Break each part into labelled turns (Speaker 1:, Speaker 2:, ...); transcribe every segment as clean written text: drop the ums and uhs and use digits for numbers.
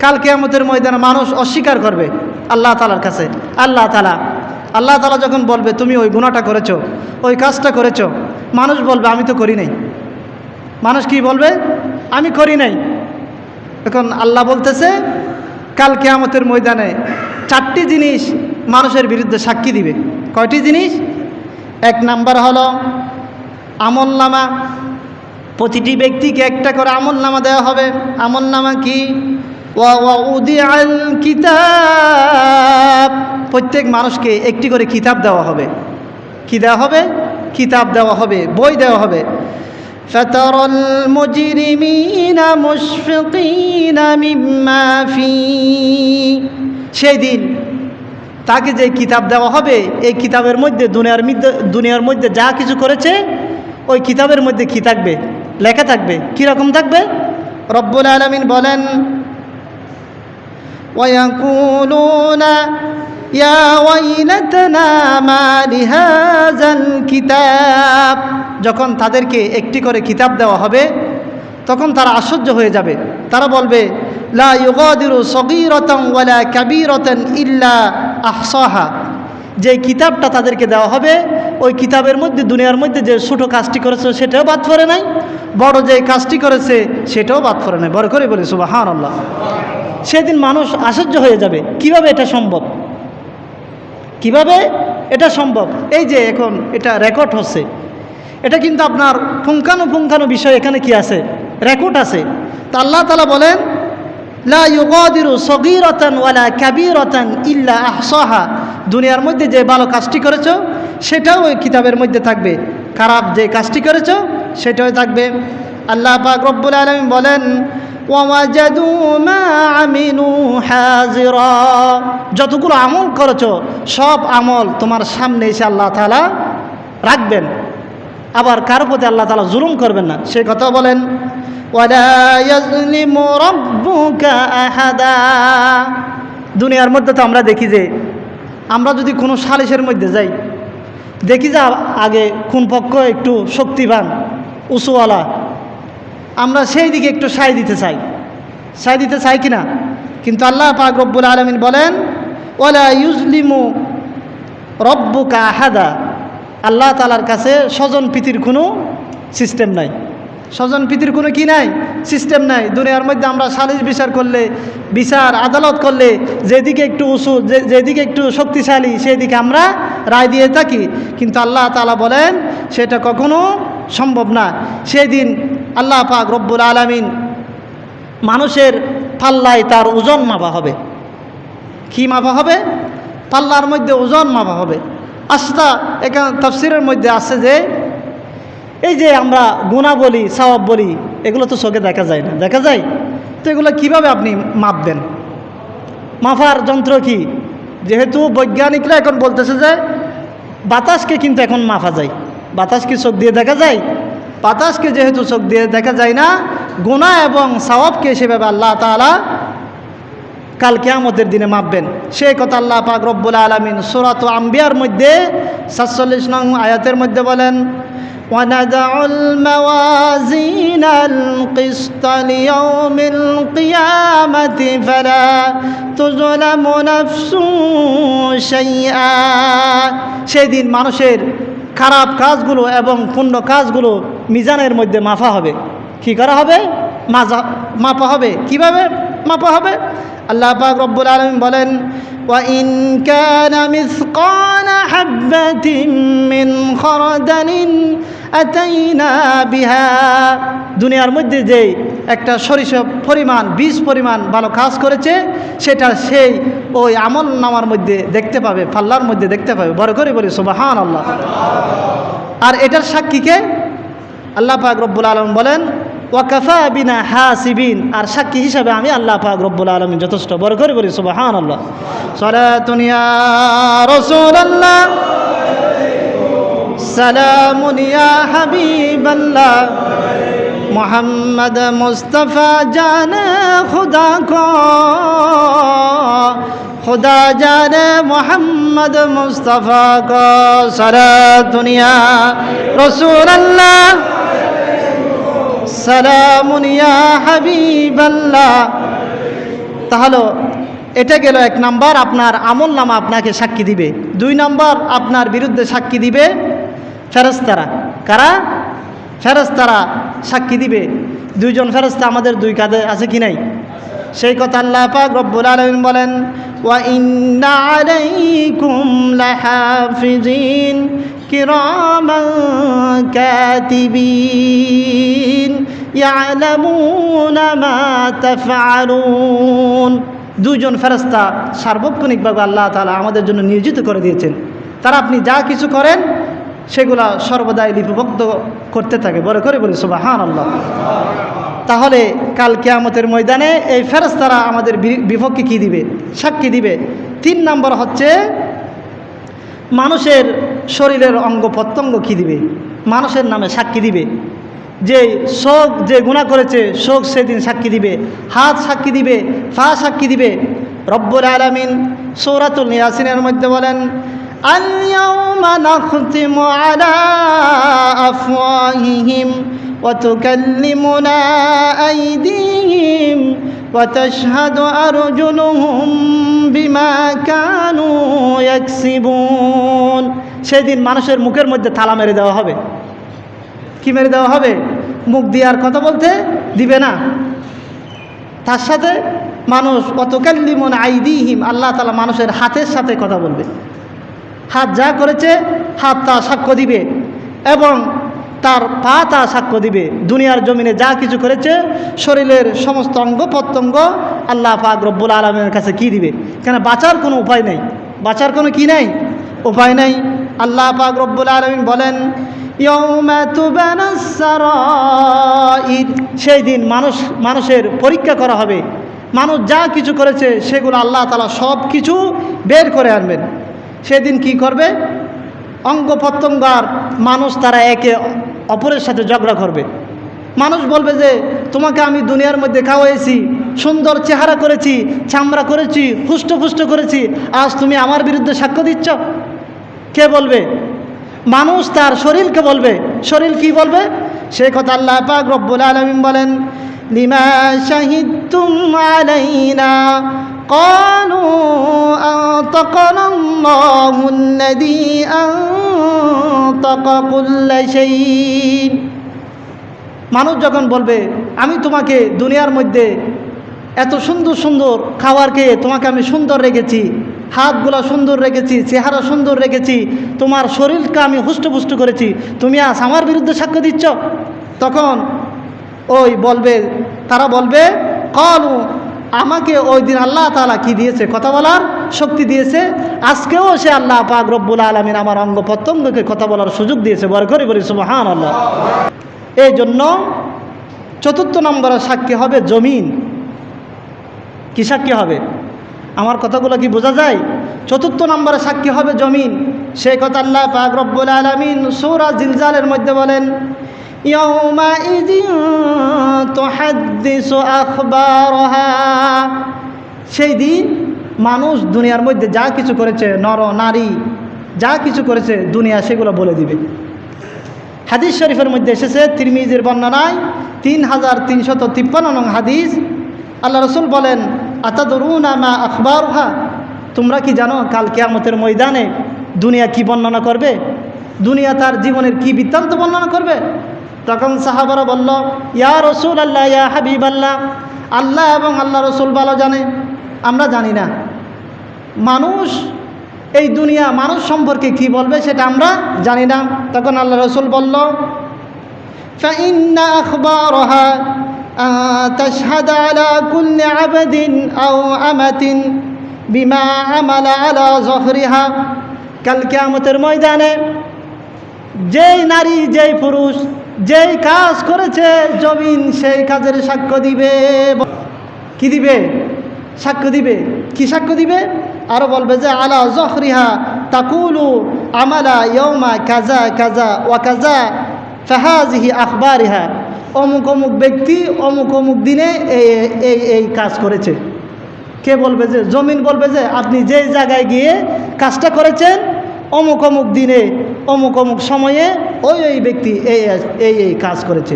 Speaker 1: কাল কিয়ামতের ময়দানে মানুষ অস্বীকার করবে আল্লাহ তাআলার কাছে। আল্লাহ তাআলা যখন বলবে তুমি ওই গুনাহটা করেছো, ওই কাজটা করেছো, মানুষ বলবে আমি তো করি নাই। মানুষ কি বলবে? আমি করি নাই। এখন আল্লাহ বলতেছে কাল কিয়ামতের ময়দানে 4টি জিনিস মানুষের বিরুদ্ধে সাক্ষী দিবে। কয়টি জিনিস? 1 নাম্বার হলো আমলনামা। প্রতিটি ব্যক্তিকে একটা করে আমলনামা দেওয়া হবে। আমলনামা কি? ওয়াউদিআল কিতাব। প্রত্যেক মানুষকে একটি করে কিতাব দেওয়া হবে। কি দেওয়া হবে? কিতাব দেওয়া হবে, বই দেওয়া হবে। ফাতারাল মুজরিমিনা মুশফিকিনা মিম্মা ফি। সেই দিন তাকে যে কিতাব দেওয়া হবে, এই কিতাবের মধ্যে দুনিয়ার মধ্যে যা কিছু করেছে ওই কিতাবের মধ্যে কি থাকবে? লেখা থাকবে। কীরকম থাকবে? রব্বুল আলামিন বলেন ওয়ায়াকুলুনা ইয়া ওয়াইলাতানা মা লিহাযাল কিতাব। যখন তাদেরকে একটি করে কিতাব দেওয়া হবে তখন তারা আশ্চর্য হয়ে যাবে। তারা বলবে লা ইউগাদিরু সগীরাতান ওয়ালা কাবীরাতান ইল্লা আহসাহা। যে কিতাবটা তাদেরকে দেওয়া হবে ওই কিতাবের মধ্যে দুনিয়ার মধ্যে যে ছোট কাজটি করেছে সেটাও বাদ পড়ে নাই, বড় যে কাজটি করেছে সেটাও বাদ পড়ে নাই। বড় করে বলি সুবহানাল্লাহ। সেদিন মানুষ আশ্চর্য হয়ে যাবে, কিভাবে এটা সম্ভব? কিভাবে এটা সম্ভব? এই যে এখন এটা রেকর্ড হচ্ছে, এটা কিন্তু আপনার পুঙ্খানু বিষয় এখানে কি আছে? রেকর্ড আছে। তা আল্লাহ তাআলা বলেন লা ইউগাদিরু সগীরাতান ওয়ালা কাবীরাতান ইল্লা আহসাহা। দুনিয়ার মধ্যে যে ভালো কাজটি করেছো সেটাও ওই কিতাবের মধ্যে থাকবে, খারাপ যে কাজটি করেছো সেটাও থাকবে। আল্লাহ পাক রব্বুল আলামিন বলেন ওয়াওয়াজাদু মা আমিলু হাজিরা। যতগুলো আমল করেছো সব আমল তোমার সামনে এসে আল্লাহ তাআলা রাখবেন। আবার কার প্রতি আল্লাহ তাআলা জুলুম করবেন না, সেই কথা বলেন ওয়ালা ইয়াজলিমু রাব্বুকা আহাদা। দুনিয়ার মধ্যে তো আমরা দেখি যে আমরা যদি কোনো সালিশের মধ্যে যাই, দেখি যে আগে কোন পক্ষ একটু শক্তিবান উঁচুওয়ালা, আমরা সেই দিকে একটু সায় দিতে চাই কিনা? কিন্তু আল্লাহ পাক রব্বুল আলামিন বলেন ওয়ালা ইউজলিমু রব্বুকা আহাদা। আল্লাহ তাআলার কাছে স্বজন প্রীতির কোনো সিস্টেম নাই। স্বজন প্রীতির কোনো কি নাই? সিস্টেম নাই। দুনিয়ার মধ্যে আমরা সালিশ বিচার আদালত করলে যেদিকে একটু উঁচু, যেদিকে একটু শক্তিশালী সেই দিকে আমরা রায় দিয়ে থাকি। কিন্তু আল্লাহ তাআলা বলেন সেটা কখনো সম্ভব না। সেই দিন আল্লাহ পাক রব্বুল আলামিন মানুষের পাল্লায় তার ওজন মাপা হবে। কি মাপা হবে? পাল্লার মধ্যে ওজন মাপা হবে। আস্থা এখানে তাফসীরের মধ্যে আছে যে এই যে আমরা গুনাহ বলি, সওয়াব বলি, এগুলো তো চোখে দেখা যায় না। দেখা যায় তো এগুলো কিভাবে আপনি মাপবেন? মাপার যন্ত্র কি? যেহেতু বৈজ্ঞানিকরা এখন বলতেছে যে বাতাসকে কিন্তু এখন মাপা যায়। বাতাস কি চোখ দিয়ে দেখা যায়? বাতাসকে যেহেতু চোখ দিয়ে দেখা যায় না, গুনাহ এবং সওয়াবকে সেভাবে আল্লাহ তাআলা কাল কিয়ামতের দিনে মাপবেন। সেই কথা আল্লাহ পাক রব্বুল আলামিন সূরাত আম্বিয়ার মধ্যে ৪৭ নং আয়াতের মধ্যে বলেন وَنَضَعُ الْمَوَازِينَ الْقِسْطَ لِيَوْمِ الْقِيَامَةِ فَلَا تُظْلَمُ نَفْسٌ شَيْئًا। সেই দিন মানুষের খারাপ কাজগুলো এবং পুণ্য কাজগুলো মিজানের মধ্যে মাপা হবে। কি করা হবে? মাপা হবে। কিভাবে মাপা হবে? আল্লাহ পাক রব্বুল আলামিন বলেন وَإِنْ كَانَ مِثْقَالَ حَبَّةٍ مِّنْ خَرْدَلٍ أَتَيْنَا بِهَا। দুনিয়ার মধ্যে যে একটা সরিষা পরিমাণ, বীজ পরিমাণ ভালো কাজ করেছে সেটা সেই ওই আমল নামার মধ্যে দেখতে পাবে, পাল্লার মধ্যে দেখতে পাবে। বড় করে বলি সুবহানাল্লাহ। আর এটার সাক্ষীকে আল্লাহ পাক রব্বুল আলামিন বলেন ওয়াকাফা বিনা হাসিবিন। আর সাক্ষী হিসাবে আমি আল্লাহ পাক রব্বুল আলামিন যথেষ্ট। বড় করে বলি সুবহানাল্লাহ। সালাতুন ইয়া রাসূলুল্লাহ, সালামুন ইয়া হাবিবাল্লাহ, মুহাম্মদ মুস্তাফা জানে খুদা কো, खुदा जाने मोहम्मद मुस्तफ़ा को सलातुन या रसूल अल्लाह सलामुन या हबीब अल्लाह তাহলে এটা গেল 1 নাম্বার, আপনার আমল নামা আপনাকে সাক্ষী দিবে। 2 নাম্বার, আপনার বিরুদ্ধে সাক্ষী দিবে ফেরেশতারা। কারা? ফেরেশতারা সাক্ষী দিবে। 2 জন ফেরেশতা আমাদের 2 কাঁধে আছে কি নাই? সেই কথা আল্লাহ পাক রব্বুল আলামিন বলেন, ওয়া ইন্না আলাইকুম লাহাফিজিন কিরামান কাতিবিন ইয়ালামুনা মা তাফআলুন। 2 জন ফেরেশতা সার্বক্ষণিকভাবে আল্লাহ তাআলা আমাদের জন্য নিয়োজিত করে দিয়েছেন। তারা আপনি যা কিছু করেন সেগুলা সর্বদাই লিপিবদ্ধ করতে থাকে। বড় করে বলি সুবহানাল্লাহ। তাহলে কাল কিয়ামতের ময়দানে এই ফেরেশতারা আমাদের বিপক্ষে কি দিবে? সাক্ষী দিবে। 3 নম্বর হচ্ছে মানুষের শরীরের অঙ্গ প্রত্যঙ্গ কি দিবে? মানুষের নামে সাক্ষী দিবে। যে শোক, যে গুনাহ করেছে শোক সেদিন সাক্ষী দিবে, হাত সাক্ষী দিবে, পা সাক্ষী দিবে। রব্বুল আলামিন সূরাতুল ইয়াসিনের মধ্যে বলেন, আল-ইয়াওমা নাখতিমু আলা আফওয়াহিহিম ওয়া তুকাল্লিমুনা আইদিহিম ওয়া তাশহাদু আরজুলুহুম বিমা কানু ইয়াকসিবুন। সেদিন মানুষের মুখের মধ্যে তালা মেরে দেওয়া হবে। কি মেরে দেওয়া হবে? মুখ দিয়ে আর কথা বলতে দিবে না। তার সাথে মানুষ ওয়া তুকাল্লিমুনা আইদিহিম, আল্লাহ তাআলা মানুষের হাতের সাথে কথা বলবে। হাত যা করেছে হাত তা সাক্ষ্য দিবে এবং তার পা তা সাক্ষ্য দিবে। দুনিয়ার জমিনে যা কিছু করেছে শরীরের সমস্ত অঙ্গ প্রত্যঙ্গ আল্লাহ পাক রব্বুল আলামিনের কাছে কি দিবে? কেন বাঁচার কোনো উপায় নেই, বাঁচার কোনো কি নেই, উপায় নেই। আল্লাহ পাক রব্বুল আলামিন বলেন, ইয়াউমা তুবানাস সারাইর, সেই দিন মানুষের পরীক্ষা করা হবে। মানুষ যা কিছু করেছে সেগুলো আল্লাহ তাআলা সব কিছু বের করে আনবেন। সেদিন কি করবে? অঙ্গ প্রত্যঙ্গ আর মানুষ তারা একে অপরের সাথে ঝগড়া করবে। মানুষ বলবে যে তোমাকে আমি দুনিয়ার মধ্যে খাওয়াইছি, সুন্দর চেহারা করেছি, চামড়া করেছি, হুষ্টপুষ্ট করেছি, আজ তুমি আমার বিরুদ্ধে সাক্ষ্য দিচ্ছ। কে বলবে? মানুষ তার শরীরকে বলবে। শরীর কি বলবে? সেই কথা আল্লাহ পাক রব্বুল আলামিন বলেন, লিমা শাহিদতুম আলাইনা ক্বালু আনতাকানা আল্লাহুল্লাযী আনতাকা কুল্লা শাই। মানুষ যখন বলবে আমি তোমাকে দুনিয়ার মধ্যে এত সুন্দর সুন্দর খাবার খেয়ে তোমাকে আমি সুন্দর রেখেছি, হাতগুলা সুন্দর রেখেছি, চেহারা সুন্দর রেখেছি, তোমার শরীরকে আমি হুষ্টপুষ্ট করেছি, তুমি আজ আমার বিরুদ্ধে সাক্ষ্য দিচ্ছ। তখন ওই বলবে, তারা বলবে, ক্বালু, আমাকে ওই দিন আল্লাহ তাআলা কি দিয়েছে? কথা বলার শক্তি দিয়েছে। আজকেও সে আল্লাহ পাক রব্বুল আলামিন আমার অঙ্গ প্রত্যঙ্গকে কথা বলার সুযোগ দিয়েছে। বড় করে বলি সুবহানাল্লাহ। এই জন্য 4র্থ নম্বরের সাক্ষী হবে জমিন। কি সাক্ষী হবে? আমার কথাগুলো কি বোঝা যায়? 4র্থ নম্বরে সাক্ষী হবে জমিন। সেই কথা আল্লাহ পাক রব্বুল আলামিন সূরা জিলজালের মধ্যে বলেন, ইয়াউমাইযিন তুহাদ্দিসু আখবারাহা। সেই দিন মানুষ দুনিয়ার মধ্যে যা কিছু করেছে, নর নারী যা কিছু করেছে দুনিয়া সেগুলো বলে দিবে। হাদিস শরীফের মধ্যে এসেছে, তিরমিজির বর্ণনায় 3353 নং হাদিস, আল্লাহ রাসূল বলেন, আতাদরুনা মা আখবারুহা, তোমরা কি জানো কাল কিয়ামতের ময়দানে দুনিয়া কি বর্ণনা করবে? দুনিয়া তার জীবনের কি বৃত্তান্ত বর্ণনা করবে? তখন সাহাবারা বলল, ইয়া রাসূলুল্লাহ, ইয়া হাবিবাল্লাহ, আল্লাহ এবং আল্লাহ রাসূল ভালো জানে, আমরা জানি না। মানুষ এই দুনিয়া মানুষ সম্পর্কে কি বলবে সেটা আমরা জানি না। তখন আল্লাহ রাসূল বলল, ফাইন্না আখবারহা তাশহাদু আলা কুল্লি আবদিন আও আমাতিন বিমা আমালা আলা যহরিহা। কাল কিয়ামতের ময়দানে যেই নারী যেই পুরুষ যেই কাজ করেছে জমিন সেই কাজের সাক্ষ্য দিবে। কি দিবে? সাক্ষ্য দিবে। কি সাক্ষ্য দিবে? আরো বলবে যে আলা যহরিহা তাকুলু আমালা ইয়াউমা কাজা কাজা ওয়া কাজা ফাহাজিহি আখবারিহা। অমুক অমুক ব্যক্তি অমুক অমুক দিনে এই কাজ করেছে। কে বলবে? যে জমিন বলবে যে আপনি যেই জায়গায় গিয়ে কাজটা করেছেন অমুক অমুক দিনে অমুক অমুক সময়ে ওই ব্যক্তি এই কাজ করেছে।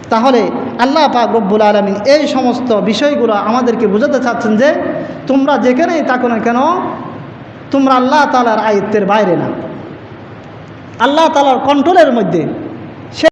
Speaker 1: তাহলে আল্লাহ পাক রব্বুল আলামিন এই সমস্ত বিষয়গুলো আমাদেরকে বোঝাতে চাচ্ছেন যে তোমরা যেখানেই থাকো না কেন তোমরা আল্লাহ তাআলার আয়ত্তের বাইরে না, আল্লাহ তাআলার কন্ট্রোলের মধ্যে।